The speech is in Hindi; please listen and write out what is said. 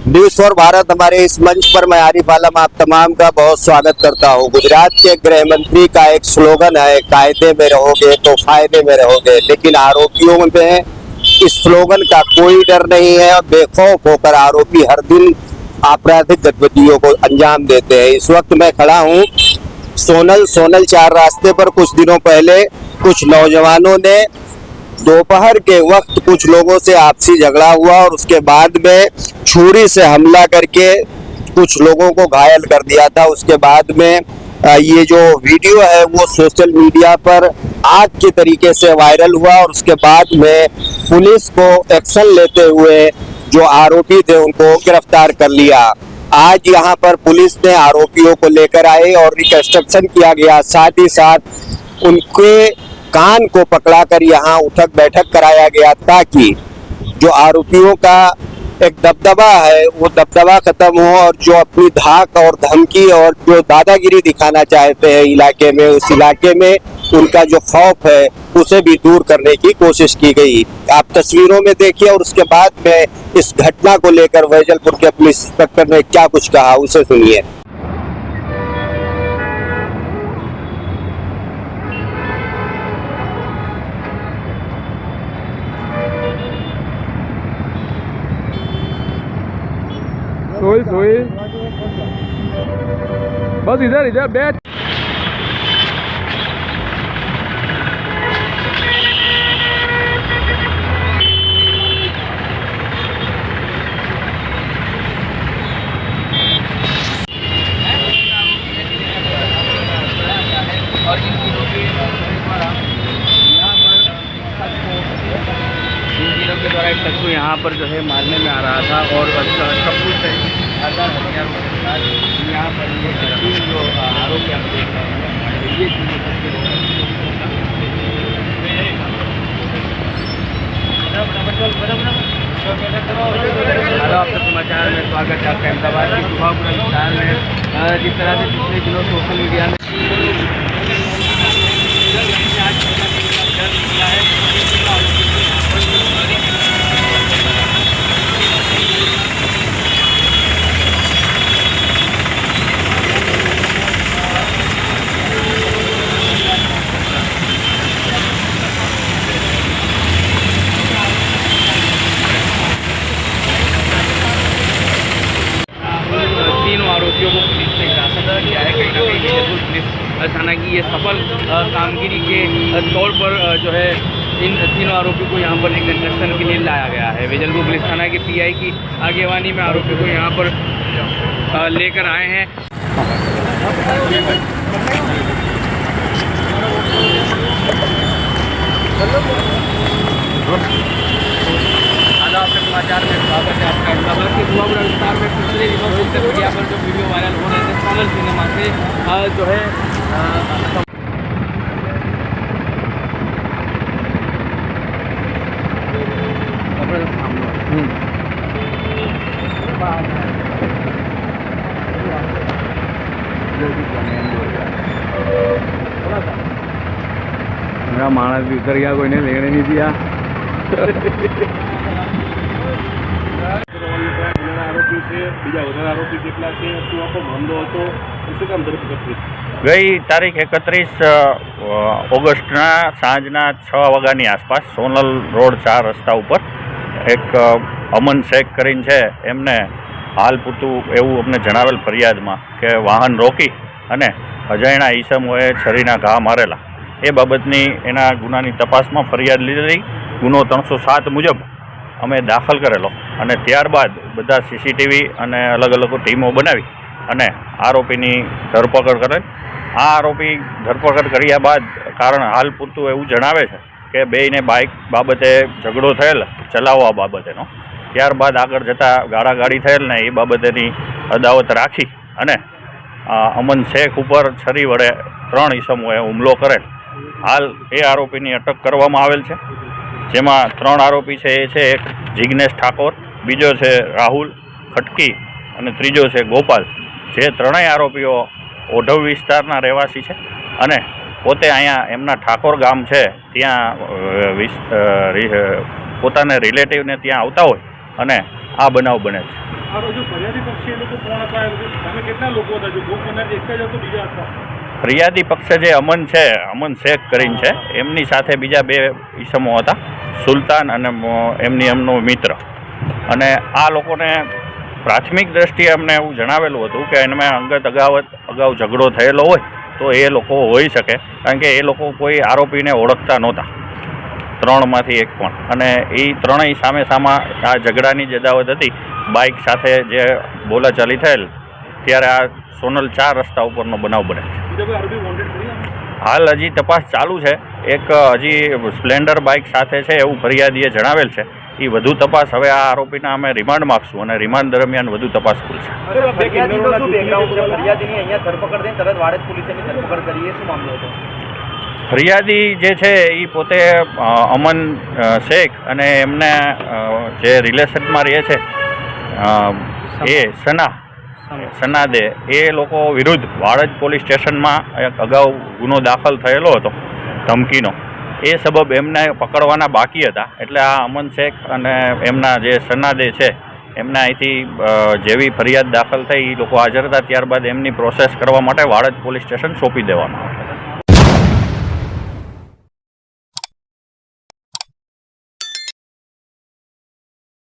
न्यूज फॉर भारत हमारे इस मंच पर मैं आरिफ आलम आप तमाम का बहुत स्वागत करता हूं। गुजरात के गृह मंत्री का एक स्लोगन है, कायदे में रहोगे तो फायदे में रहोगे, लेकिन आरोपियों में इस स्लोगन का कोई डर नहीं है और बेखौफ होकर आरोपी हर दिन आपराधिक गतिविधियों को अंजाम देते हैं। इस वक्त मैं खड़ा हूं सोनल चार रास्ते पर। कुछ दिनों पहले कुछ नौजवानों ने दोपहर के वक्त कुछ लोगों से आपसी झगड़ा हुआ और उसके बाद में छुरी से हमला करके कुछ लोगों को घायल कर दिया था। उसके बाद में ये जो वीडियो है वो सोशल मीडिया पर आग के तरीके से वायरल हुआ और उसके बाद में पुलिस को एक्शन लेते हुए जो आरोपी थे उनको गिरफ्तार कर लिया। आज यहाँ पर पुलिस ने आरोपियों को लेकर आए और रिकंस्ट्रक्शन किया गया, साथ ही साथ उनके कान को पकड़ाकर यहाँ उठक बैठक कराया गया ताकि जो आरोपियों का एक दबदबा है वो दबदबा खत्म हो और जो अपनी धाक और धमकी और जो दादागिरी दिखाना चाहते हैं इलाके में, उस इलाके में उनका जो खौफ है उसे भी दूर करने की कोशिश की गई। आप तस्वीरों में देखिए और उसके बाद में इस घटना को लेकर वैजलपुर के पुलिस इंस्पेक्टर ने क्या कुछ कहा उसे सुनिए। सोई बस इधर बैठ। के द्वारा एक शख्स को यहाँ पर जो है मारने में आ रहा था और सब कुछ आधार हथियारों के साथ यहाँ पर ये जो आरोपी हम देख रहे हैं ये आपका समाचार में स्वागत है आपका। अहमदाबाद की सुबहपुरा विस्तार में जिस तरह से पिछले दिनों सोशल मीडिया में आरोपियों को पुलिस ने हिरासत में लिया है। कहीं ना कहीं वेजलपुर पुलिस थाना की ये सफल कामगिरी के तौर पर जो है इन तीनों आरोपियों को यहाँ पर रिकंस्ट्रक्शन के लिए लाया गया है। वेजलपुर पुलिस थाना के पीआई की आगेवानी में आरोपियों को यहाँ पर लेकर आए हैं। आपके समाचार में स्वागत है आपका। अहमदाबाद के सुबहपुरा विस्तार में पिछले दिनों सोशल मीडिया पर जो वीडियो वायरल हो रहे थे सोनल सिनेमा से जो है मेरा मानस भी उतर गया, कोई ने लेने नहीं दिया। ગઈ તારીખ 31 ઓગસ્ટના સાંજના 6 વાગ્યાની આસપાસ સોનલ રોડ 4 રસ્તા ઉપર એક અમન શેખ કરીને છે એમને હાલ પૂરતું એવું અમને જણાવેલ ફરિયાદમાં કે વાહન રોકી અને અજાણ્યા ઈસમોએ છરીના ઘા મારેલા એ બાબતની એના ગુનાની તપાસમાં ફરિયાદ લીધેલી ગુનો 307 મુજબ અમે દાખલ કરેલો અને ત્યારબાદ બધા સીસીટીવી અને અલગ અલગ ટીમો બનાવી અને આરોપીની ધરપકડ કરેલ। આ આરોપી ધરપકડ કર્યા બાદ કારણ હાલ પૂરતું એવું જણાવે છે કે બેયને બાઇક બાબતે ઝઘડો થયેલ ચલાવવા બાબતેનો, ત્યારબાદ આગળ જતાં ગાળાગાળી થયેલ ને એ બાબતેની અદાવત રાખી અને અમન શેખ ઉપર છરી વડે 3 ઈસમોએ હુમલો કરેલ। હાલ એ આરોપીની અટક કરવામાં આવેલ છે, જેમાં 3 આરોપી છે એ છે એક જિગ્નેશ ઠાકોર, બીજો છે રાહુલ ખટકી અને ત્રીજો છે ગોપાલ, જે ત્રણેય આરોપીઓ ઓઢવ વિસ્તારના રહેવાસી છે અને પોતે અહીંયા એમના ઠાકોર ગામ છે ત્યાં પોતાના રિલેટિવને ત્યાં આવતા હોય અને આ બનાવ બને છે। ફરિયાદી પક્ષે જે અમન છે, અમન શેખ કરીને છે, એમની સાથે બીજા 2 ઈસમો હતા, સુલતાન અને એમનો મિત્ર. અને આ લોકોને પ્રાથમિક દ્રષ્ટિએ અમને એવું જણાવેલું હતું કે એમાં અગાઉ ઝઘડો થયેલો હોય તો એ લોકો હોઈ શકે, કારણ કે એ લોકો કોઈ આરોપીને ઓળખતા નહોતા, 3માંથી એક પણ. અને એ 3ય સામે સામા આ ઝઘડાની જ અદાવત હતી. બાઇક સાથે જે બોલાચાલી થયેલ ત્યારે આ સોનલ 4 રસ્તા ઉપરનો બનાવ બને છે. હાલ હજી તપાસ ચાલુ છે. એક હજી સ્પ્લેન્ડર બાઇક સાથે છે એવું ફરિયાદીએ જણાવેલ છે. એ વધુ તપાસ હવે આ આરોપીના અમે રિમાન્ડ માગશું અને રિમાન્ડ દરમિયાન વધુ તપાસ ખુલશે. ફરિયાદી જે છે એ પોતે અમન શેખ અને એમને જે રિલેશનમાં રહે છે એ સનાદે, એ લોકો વિરુદ્ધ વાડજ પોલીસ સ્ટેશનમાં એક અગાઉ ગુનો દાખલ થયેલો હતો ધમકીનો. એ સબબ એમને પકડવાના બાકી હતા. એટલે આ અમન શેખ અને એમના જે સનાદે છે એમના અહીંથી જેવી ફરિયાદ દાખલ થઈ એ લોકો હાજર હતા, ત્યારબાદ એમની પ્રોસેસ કરવા માટે વાડજ પોલીસ સ્ટેશન સોંપી દેવામાં આવ્યા.